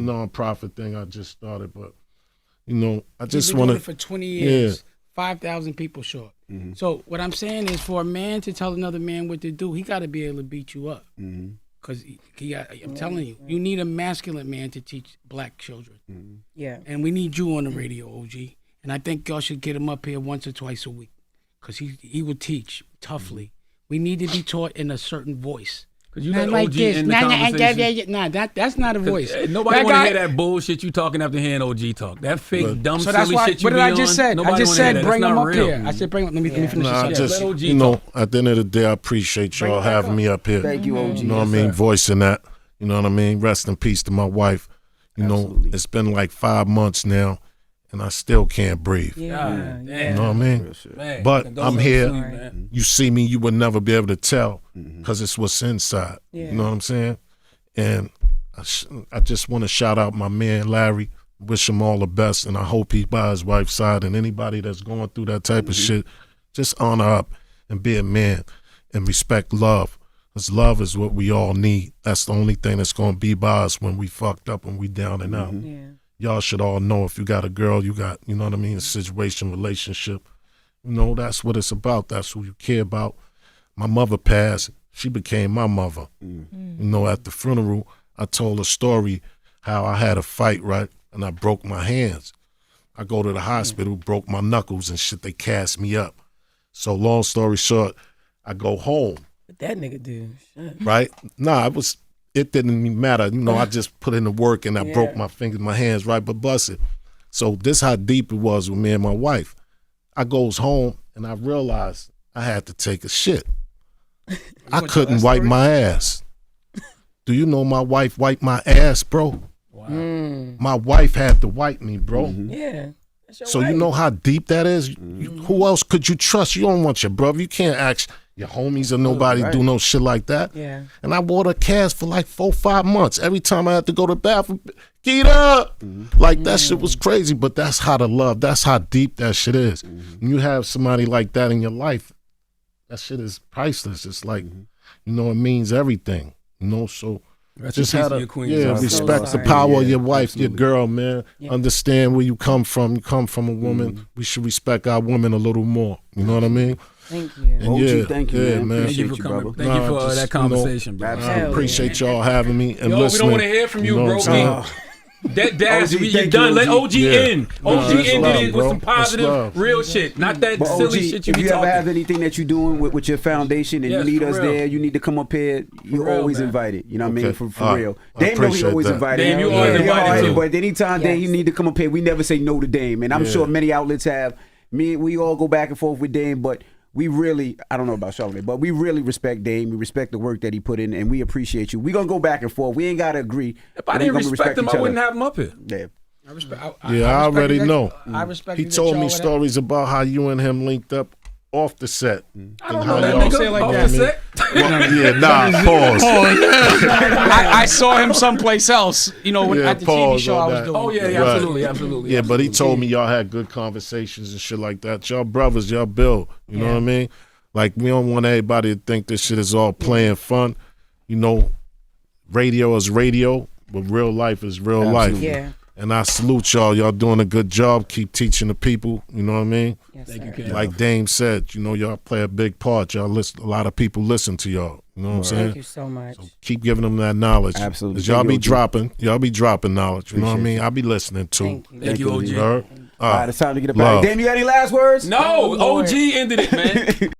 a nonprofit thing I just started, but you know, I just You've been want doing it for 20 years. Yeah. 5,000 people short. So what I'm saying is, for a man to tell another man what to do, he got to be able to beat you up. Because I'm telling you, you need a masculine man to teach black children. Yeah. And we need you on the radio, OG. And I think y'all should get him up here once or twice a week, because he will teach toughly. We need to be taught in a certain voice. Because you Not let like OG this. in the conversation. Nah, that's not a voice. Nobody That want to guy- hear that bullshit you talking after hearing OG talk. That fake, dumb, So that's silly why. shit you What did be I just on, said? nobody I just wanna hear said that. bring That's him not up real. here. I said bring him. Let me finish Nah, I this. just, Let OG you know, talk. at the end of the day, I appreciate y'all having me up here. Thank you, OG. You know what I mean? Voicing that. You know what I mean? Rest in peace to my wife. You know, it's been like 5 months now, and I still can't breathe. Yeah. You know what I mean? Man, But those I'm are here. sweet, man. You see me, you would never be able to tell because it's what's inside. Yeah. You know what I'm saying? And I just want to shout out my man, Larry. Wish him all the best, and I hope he by his wife's side. And anybody that's going through that type of shit, just honor up and be a man and respect love. Because love is what we all need. That's the only thing that's going to be by us when we fucked up and we down and out. Yeah. Y'all should all know, if you got a girl, you got, you know what I mean, a situation, relationship. You know, that's what it's about. That's who you care about. My mother passed. She became my mother. You know, at the funeral, I told a story how I had a fight, right? And I broke my hands. I go to the hospital, broke my knuckles and shit. They cast me up. So long story short, I go home. What that nigga do? Shit. Right? Nah, it didn't even matter. You know, I just put in the work and I broke my fingers, my hands, right? But bless it. So this how deep it was with me and my wife. I goes home and I realized I had to take a shit. I couldn't wipe my ass. Do you know my wife wiped my ass, bro? Wow. My wife had to wipe me, bro. Yeah. That's your So wife. you know how deep that is? Who else could you trust? You don't want your brother. You can't ask your homies or nobody do no shit like that. Yeah. And I wore a cast for like 4-5 months. Every time I had to go to the bathroom, get up. Like that shit was crazy, but that's how to love. That's how deep that shit is. When you have somebody like that in your life, that shit is priceless. It's like, you know, it means everything. You know, so Rest in just peace how to to your queen. respect the sorry. power of Yeah, your wife, absolutely. your girl, man. Understand where you come from. You come from a woman. We should respect our women a little more. You know what I mean? Thank you. And OG, yeah, thank you, yeah, man. man. Thank you for Appreciate you, coming. brother. Thank you Nah, for just, that conversation, bro. I Absolutely. appreciate y'all having me and Yo, we listening. don't want to hear from you, know bro. what I'm saying? Daz, OG, you're thank done. you, Let OG. OG Yeah. in. Nah, OG that's ended love, it with bro. some That's positive, love. real shit. Not that But silly OG, shit you if be you ever talking. have anything that you're doing with your foundation and Yes, you need for us real. there, you need to come up here. You're real, always man. invited. You know what I Okay. mean? For All right. real. I Dame know he appreciate always that. invited. Dame, you Yeah. always Yeah. invited too. But anytime Dame, Yes. you need to come up here. We never say no to Dame. And I'm Yeah. sure many outlets have. We all go back and forth with Dame, but we really, I don't know about Charlamagne, but we really respect Dame. We respect the work that he put in, and we appreciate you. We're going to go back and forth. We ain't got to agree. If I but we didn't gonna respect him, each I wouldn't other. have him up here. Yeah. I respect. Yeah, I already know. I respect. He told me stories about how you and him linked up off the set. I don't how know that y'all- nigga. say it like Off that. the set. Well, yeah, nah, pause. I saw him someplace else. You know, Yeah, at the TV pause show I on was that. doing. Oh yeah, Right. absolutely, absolutely. Yeah, but he told me y'all had good conversations and shit like that. Y'all brothers, y'all build. You know what I mean? Like, we don't want everybody to think this shit is all playing fun. You know, radio is radio, but real life is real life. Yeah. And I salute y'all. Y'all doing a good job. Keep teaching the people. You know what I mean? Yes, Thank sir. you, Ken. Like Dame said, you know, y'all play a big part. Y'all listen. A lot of people listen to y'all. You know what I'm saying? Thank you so much. Keep giving them that knowledge. Absolutely. 'Cause y'all Thank be you, OG. dropping knowledge. You know what I Appreciate mean? I be listening too. Thank you. Thank you, OG. You heard? All right, it's time to get up Love. out. Dame, you got any last words? No, OG ended it, man.